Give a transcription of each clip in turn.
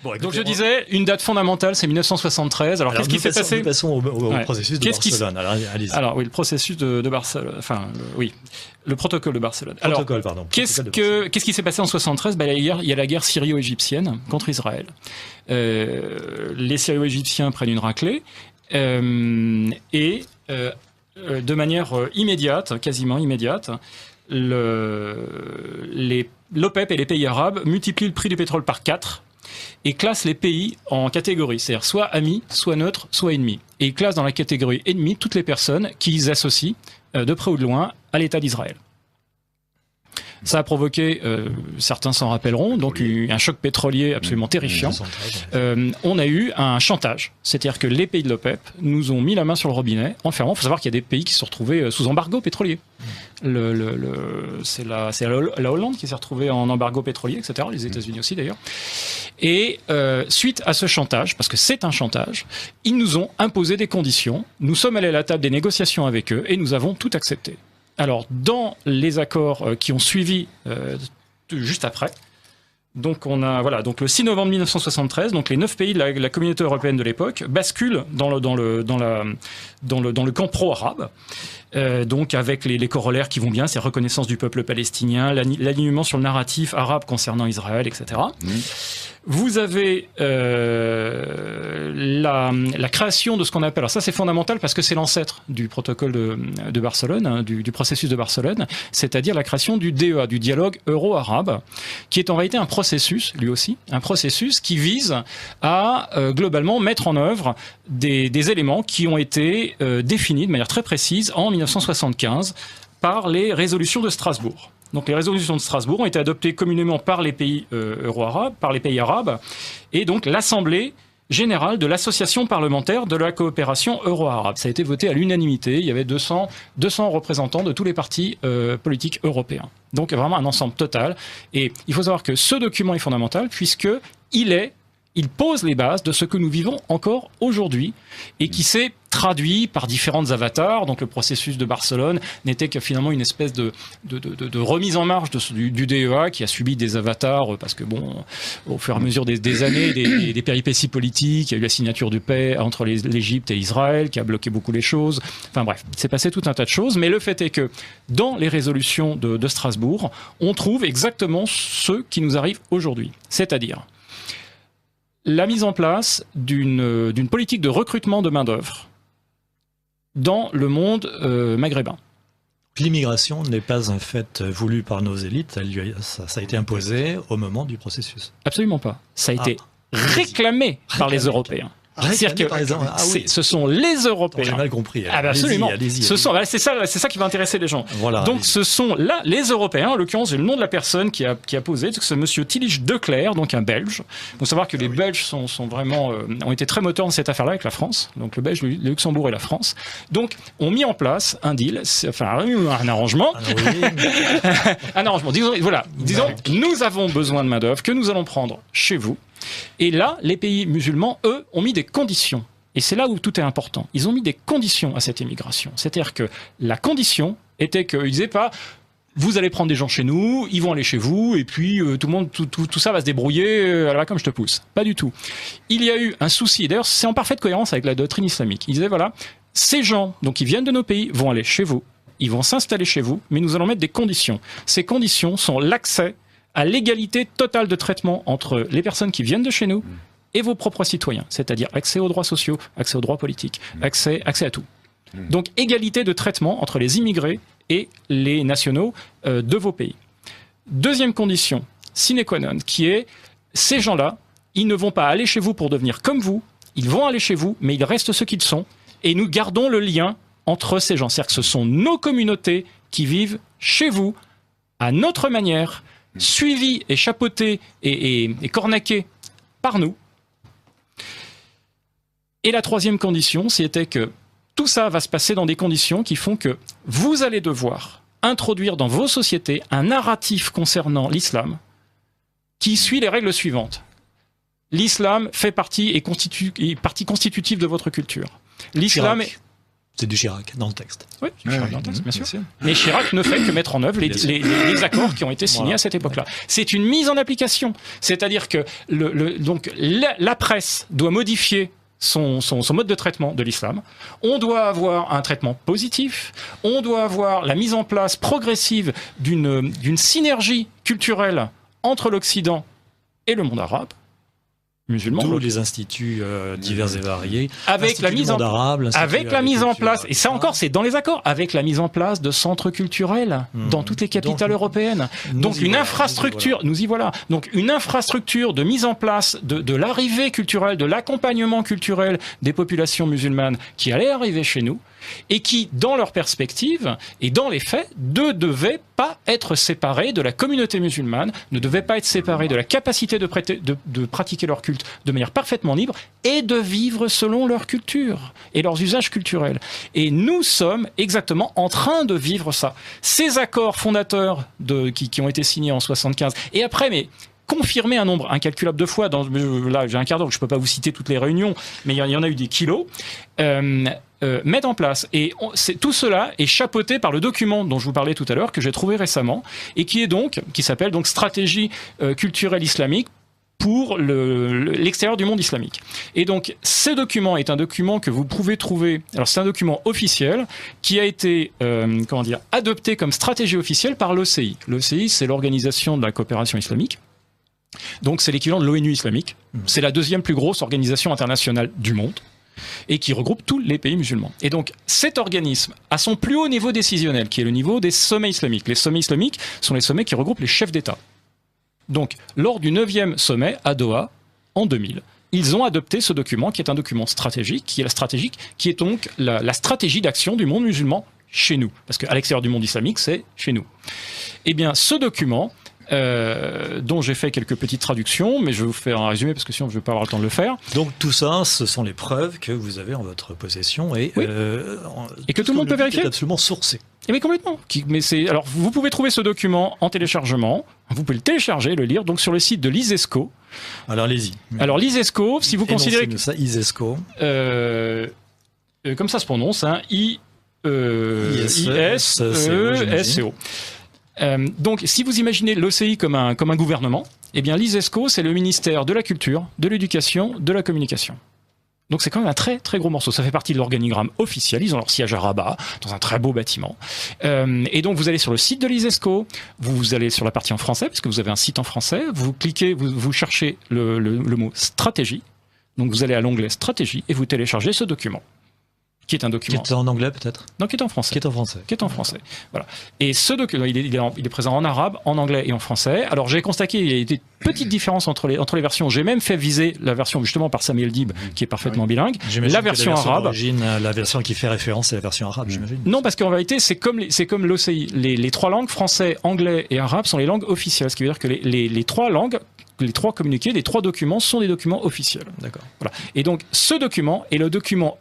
Bon, donc je disais, une date fondamentale, c'est 1973. Alors qu'est-ce qui s'est passé? Nous passons au processus de Barcelone. Alors oui, le processus de Barcelone. Enfin, oui, le protocole de Barcelone. Qu'est-ce qui s'est passé en 73? Il y a la guerre syrio-égyptienne contre Israël. Les Syrio-égyptiens prennent une raclée et de manière immédiate, quasiment immédiate, l'OPEP et les pays arabes multiplient le prix du pétrole par 4 et classent les pays en catégories, c'est-à-dire soit amis, soit neutres, soit ennemis. Et ils classent dans la catégorie ennemis toutes les personnes qu'ils associent, de près ou de loin, à l'État d'Israël. Ça a provoqué, certains s'en rappelleront, donc un choc pétrolier absolument terrifiant. On a eu un chantage, c'est-à-dire que les pays de l'OPEP nous ont mis la main sur le robinet en fermant. Il faut savoir qu'il y a des pays qui se sont retrouvés sous embargo pétrolier. C'est la Hollande qui s'est retrouvée en embargo pétrolier, etc. Les États-Unis aussi d'ailleurs. Et suite à ce chantage, parce que c'est un chantage, ils nous ont imposé des conditions. Nous sommes allés à la table des négociations avec eux et nous avons tout accepté. Alors, dans les accords qui ont suivi juste après, donc on a donc le 6 novembre 1973, donc les 9 pays de la communauté européenne de l'époque basculent dans le camp pro-arabe. Donc avec les corollaires qui vont bien, c'est reconnaissance du peuple palestinien, l'alignement sur le narratif arabe concernant Israël, etc. Vous avez la création de ce qu'on appelle, alors ça c'est fondamental parce que c'est l'ancêtre du protocole de Barcelone, hein, du processus de Barcelone, c'est-à-dire la création du DEA, du dialogue euro-arabe, qui est en réalité un processus, lui aussi, un processus qui vise à globalement mettre en œuvre des éléments qui ont été définis de manière très précise en 1975 par les résolutions de Strasbourg. Donc les résolutions de Strasbourg ont été adoptées communément par les pays euro-arabes, par les pays arabes, et donc l'Assemblée générale de l'Association parlementaire de la coopération euro-arabe. Ça a été voté à l'unanimité, il y avait 200 représentants de tous les partis politiques européens. Donc vraiment un ensemble total. Et il faut savoir que ce document est fondamental il pose les bases de ce que nous vivons encore aujourd'hui et qui s'est traduit par différentes avatars. Donc le processus de Barcelone n'était que finalement une espèce de remise en marche du DEA qui a subi des avatars parce que bon, au fur et à mesure des années, des péripéties politiques, il y a eu la signature de paix entre l'Égypte et Israël qui a bloqué beaucoup les choses. Enfin bref, il s'est passé tout un tas de choses, mais le fait est que dans les résolutions de Strasbourg, on trouve exactement ce qui nous arrive aujourd'hui. C'est-à-dire la mise en place d'une politique de recrutement de main-d'œuvre dans le monde maghrébin. L'immigration n'est pas un fait voulu par nos élites, ça a été imposé au moment du processus. Absolument pas. Ça a été réclamé par les Européens. C'est-à-dire que ce sont les Européens. J'ai mal compris. Absolument. C'est ça qui va intéresser les gens. Voilà, donc ce sont là les Européens. En l'occurrence, j'ai le nom de la personne qui a posé. C'est monsieur Tillich de Clercq, donc un Belge. Il faut savoir que les Belges sont vraiment ont été très moteurs dans cette affaire-là avec la France. Donc le Belge, le Luxembourg et la France. Donc ont mis en place un deal, un arrangement, un arrangement. Disons, nous avons besoin de main d'œuvre que nous allons prendre chez vous. Et là, les pays musulmans, eux, ont mis des conditions. Et c'est là où tout est important. Ils ont mis des conditions à cette immigration. C'est-à-dire que la condition était qu'ils disaient pas « vous allez prendre des gens chez nous, ils vont aller chez vous, et puis tout ça va se débrouiller comme je te pousse ». Pas du tout. Il y a eu un souci, d'ailleurs c'est en parfaite cohérence avec la doctrine islamique. Ils disaient voilà, ces gens donc qui viennent de nos pays vont aller chez vous, ils vont s'installer chez vous, mais nous allons mettre des conditions. Ces conditions sont l'accès à l'égalité totale de traitement entre les personnes qui viennent de chez nous et vos propres citoyens, c'est-à-dire accès aux droits sociaux, accès aux droits politiques, accès à tout. Donc égalité de traitement entre les immigrés et les nationaux de vos pays. Deuxième condition, sine qua non, qui est ces gens-là, ils ne vont pas aller chez vous pour devenir comme vous, ils vont aller chez vous, mais ils restent ce qu'ils sont, et nous gardons le lien entre ces gens. C'est-à-dire que ce sont nos communautés qui vivent chez vous, à notre manière, suivis et chapeautés et cornaqués par nous. Et la troisième condition, c'était que tout ça va se passer dans des conditions qui font que vous allez devoir introduire dans vos sociétés un narratif concernant l'islam qui suit les règles suivantes. L'islam fait partie constitutive de votre culture. L'islam est... C'est du Chirac dans le texte. Oui, Chirac dans le texte, bien sûr. Mais Chirac ne fait que mettre en œuvre les accords qui ont été signés à cette époque-là. C'est une mise en application. C'est-à-dire que donc la presse doit modifier son mode de traitement de l'islam. On doit avoir un traitement positif. On doit avoir la mise en place progressive d'une synergie culturelle entre l'Occident et le monde arabe. Musulmans. Tous les instituts divers et variés. Avec la mise en place, et ça encore, c'est dans les accords, avec la mise en place de centres culturels dans toutes les capitales européennes. Donc une infrastructure, nous y voilà. Donc une infrastructure de mise en place de l'arrivée culturelle, de l'accompagnement culturel des populations musulmanes qui allaient arriver chez nous et qui, dans leur perspective et dans les faits, ne devaient pas être séparés de la communauté musulmane, ne devaient pas être séparés de la capacité de pratiquer leur culte de manière parfaitement libre et de vivre selon leur culture et leurs usages culturels. Et nous sommes exactement en train de vivre ça. Ces accords fondateurs qui ont été signés en 75 et après, mais confirmé un nombre incalculable de fois, là j'ai un quart d'heure, je ne peux pas vous citer toutes les réunions, mais il y en a eu des kilos, mettre en place. Et tout cela est chapeauté par le document dont je vous parlais tout à l'heure, que j'ai trouvé récemment, et qui s'appelle donc Stratégie culturelle islamique pour l'extérieur du monde islamique. Et donc, ce document est un document que vous pouvez trouver, alors c'est un document officiel qui a été, adopté comme stratégie officielle par l'OCI. L'OCI, c'est l'Organisation de la coopération islamique. Donc c'est l'équivalent de l'ONU islamique. C'est la deuxième plus grosse organisation internationale du monde et qui regroupe tous les pays musulmans. Et donc cet organisme a son plus haut niveau décisionnel, qui est le niveau des sommets islamiques. Les sommets islamiques sont les sommets qui regroupent les chefs d'État. Donc lors du 9e sommet à Doha, en 2000, ils ont adopté ce document, qui est un document stratégique, qui est donc la stratégie d'action du monde musulman chez nous. Parce qu'à l'extérieur du monde islamique, c'est chez nous. Eh bien, ce document, dont j'ai fait quelques petites traductions, mais je vais vous faire un résumé parce que sinon je ne vais pas avoir le temps de le faire. Donc tout ça, ce sont les preuves que vous avez en votre possession et que tout le monde peut vérifier. C'est absolument sourcé. Et mais complètement. Alors vous pouvez trouver ce document en téléchargement. Vous pouvez le télécharger, le lire, donc sur le site de l'ISESCO. Alors allez-y. Alors l'ISESCO, si vous considérez que ça, ISESCO, comme ça se prononce, hein, ISESCO. Donc, si vous imaginez l'OCI comme un gouvernement, eh bien, l'ISESCO, c'est le ministère de la Culture, de l'Éducation, de la Communication. Donc, c'est quand même un très, très gros morceau. Ça fait partie de l'organigramme officiel. Ils ont leur siège à Rabat, dans un très beau bâtiment. Et donc, vous allez sur le site de l'ISESCO, vous allez sur la partie en français, parce que vous avez un site en français, vous cliquez, vous cherchez le mot stratégie. Donc, vous allez à l'onglet stratégie et vous téléchargez ce document. Qui est un document. Qui est en anglais peut-être ? Non, qui est en français. Qui est en français. Qui est en français. Voilà. Et ce document, il est présent en arabe, en anglais et en français. Alors j'ai constaté qu'il y a des petites différences entre les versions. J'ai même fait viser la version justement par Samuel Dib, qui est parfaitement bilingue. La version arabe. La version qui fait référence, c'est la version arabe, j'imagine. Non, parce qu'en réalité, c'est comme l'OCI. Les trois langues, français, anglais et arabe, sont les langues officielles. Ce qui veut dire que les trois langues, les trois communiqués, les trois documents sont des documents officiels. D'accord. Voilà. Et donc ce document est le document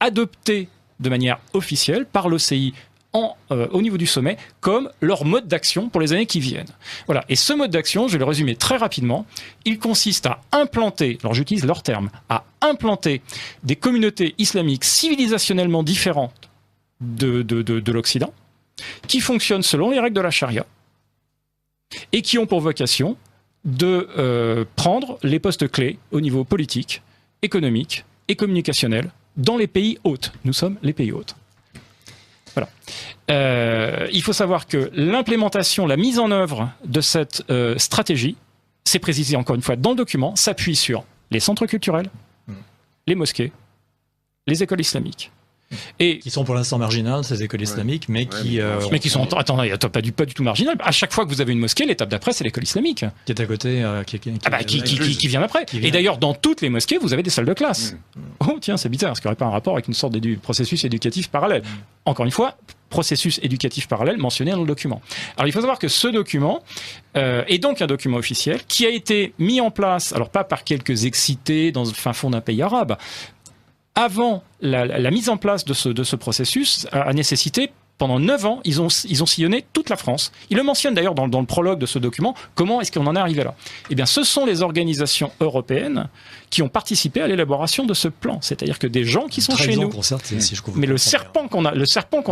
adopté de manière officielle par l'OCI au niveau du sommet comme leur mode d'action pour les années qui viennent. Voilà. Et ce mode d'action, je vais le résumer très rapidement, il consiste à implanter, alors j'utilise leur terme, à implanter des communautés islamiques civilisationnellement différentes de l'Occident, qui fonctionnent selon les règles de la charia et qui ont pour vocation de prendre les postes clés au niveau politique, économique et communicationnel dans les pays hôtes. Nous sommes les pays hôtes. Voilà. Il faut savoir que l'implémentation, la mise en œuvre de cette stratégie, c'est précisé encore une fois dans le document, s'appuie sur les centres culturels, les mosquées, les écoles islamiques. Et qui sont pour l'instant marginales, ces écoles islamiques, mais qui sont pas du tout marginales. À chaque fois que vous avez une mosquée, l'étape d'après, c'est l'école islamique. Qui est à côté, qui vient après. Et d'ailleurs, dans toutes les mosquées, vous avez des salles de classe. Oh tiens, c'est bizarre, est-ce qu'il n'y aurait pas un rapport avec une sorte de processus éducatif parallèle ? Encore une fois, processus éducatif parallèle mentionné dans le document. Alors il faut savoir que ce document est donc un document officiel qui a été mis en place, alors pas par quelques excités dans le fin fond d'un pays arabe. Avant la mise en place de ce processus a nécessité pendant 9 ans, ils ont sillonné toute la France. Ils le mentionnent d'ailleurs dans le prologue de ce document. Comment est-ce qu'on en est arrivé là? Eh bien, ce sont les organisations européennes qui ont participé à l'élaboration de ce plan. C'est-à-dire que des gens qui sont chez nous. Mais le serpent qu'on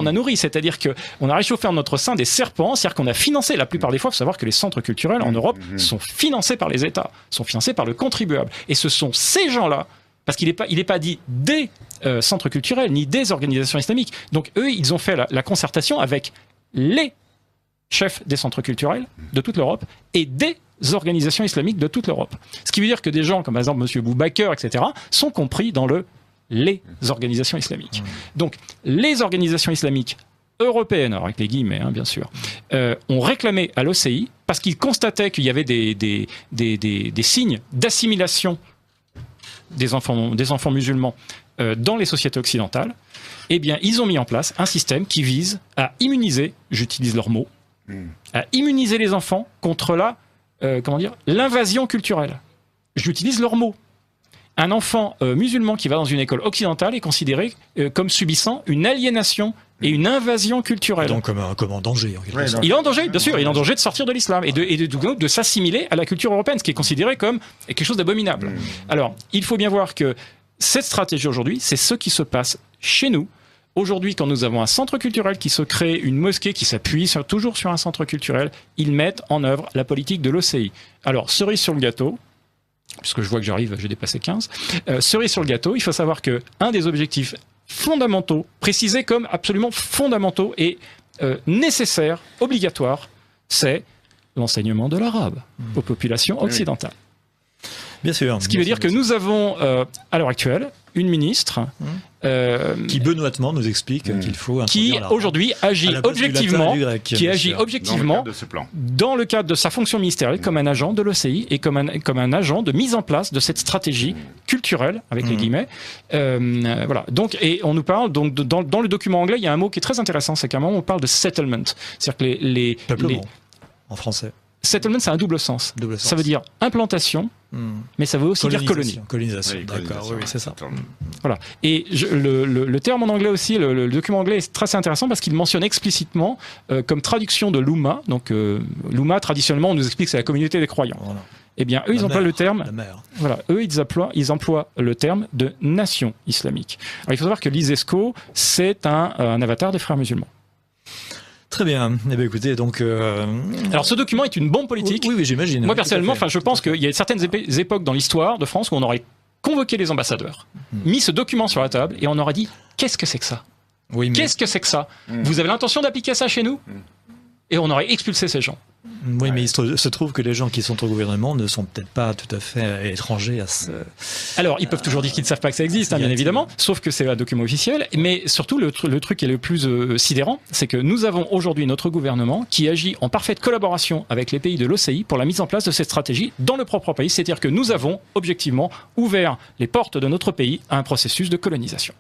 a nourri, c'est-à-dire qu'on a réchauffé en notre sein des serpents, c'est-à-dire qu'on a financé, la plupart des fois, il faut savoir que les centres culturels en Europe sont financés par les États, sont financés par le contribuable. Et ce sont ces gens-là, parce qu'il n'est pas dit des centres culturels, ni des organisations islamiques. Donc eux, ils ont fait la concertation avec les chefs des centres culturels de toute l'Europe et des organisations islamiques de toute l'Europe. Ce qui veut dire que des gens comme par exemple M. Boubaker, etc., sont compris dans les organisations islamiques. Donc les organisations islamiques européennes, alors avec les guillemets bien sûr, ont réclamé à l'OCI parce qu'ils constataient qu'il y avait des signes d'assimilation des enfants musulmans dans les sociétés occidentales. Eh bien, ils ont mis en place un système qui vise à immuniser, j'utilise leurs mots, à immuniser les enfants contre l'invasion culturelle. J'utilise leurs mots. Un enfant musulman qui va dans une école occidentale est considéré comme subissant une aliénation et une invasion culturelle. Donc comme en danger. En quelque sorte. Il est en danger, bien sûr, il est en danger de sortir de l'islam et de s'assimiler à la culture européenne, ce qui est considéré comme quelque chose d'abominable. Alors, il faut bien voir que cette stratégie aujourd'hui, c'est ce qui se passe chez nous. Aujourd'hui, quand nous avons un centre culturel qui se crée, une mosquée qui s'appuie toujours sur un centre culturel, ils mettent en œuvre la politique de l'OCI. Alors, cerise sur le gâteau, puisque je vois que j'arrive, j'ai dépassé 15, cerise sur le gâteau, il faut savoir qu'un des objectifs fondamentaux, précisés comme absolument fondamentaux et nécessaires, obligatoires, c'est l'enseignement de l'arabe aux populations occidentales. Bien sûr. Ce qui veut dire que nous avons, à l'heure actuelle, une ministre qui benoîtement nous explique qu'il faut qui aujourd'hui agit objectivement, dans le cadre de sa fonction ministérielle comme un agent de l'OCI et comme un agent de mise en place de cette stratégie culturelle avec les guillemets. Voilà. Donc, et on nous parle donc dans le document anglais, il y a un mot qui est très intéressant, c'est qu'à un moment on parle de settlement, c'est-à-dire que les en français. Settlement, c'est un double sens. Ça veut dire implantation, mais ça veut aussi dire colonie. Colonisation, d'accord, oui, c'est ça. Voilà. Et le terme en anglais aussi, le document anglais est très intéressant parce qu'il mentionne explicitement comme traduction de l'Oumma. Donc l'Oumma, traditionnellement, on nous explique que c'est la communauté des croyants. Voilà. Eh bien, eux, ils emploient le terme. Voilà, eux, ils emploient le terme de nation islamique. Alors, il faut savoir que l'ISESCO, c'est un avatar des frères musulmans. Très bien. Eh bien, écoutez, donc. Alors, ce document est une bombe politique. Oui, j'imagine. Moi, personnellement, je pense qu'il y a certaines époques dans l'histoire de France où on aurait convoqué les ambassadeurs, mis ce document sur la table et on aurait dit qu'est-ce que c'est que ça? Qu'est-ce que c'est que ça? Vous avez l'intention d'appliquer ça chez nous? Et on aurait expulsé ces gens. Oui, mais il se trouve que les gens qui sont au gouvernement ne sont peut-être pas tout à fait étrangers à ce... Alors, ils peuvent toujours dire qu'ils ne savent pas que ça existe, bien évidemment, sauf que c'est un document officiel. Mais surtout, le truc qui est le plus sidérant, c'est que nous avons aujourd'hui notre gouvernement qui agit en parfaite collaboration avec les pays de l'OCI pour la mise en place de cette stratégie dans le propre pays. C'est-à-dire que nous avons, objectivement, ouvert les portes de notre pays à un processus de colonisation.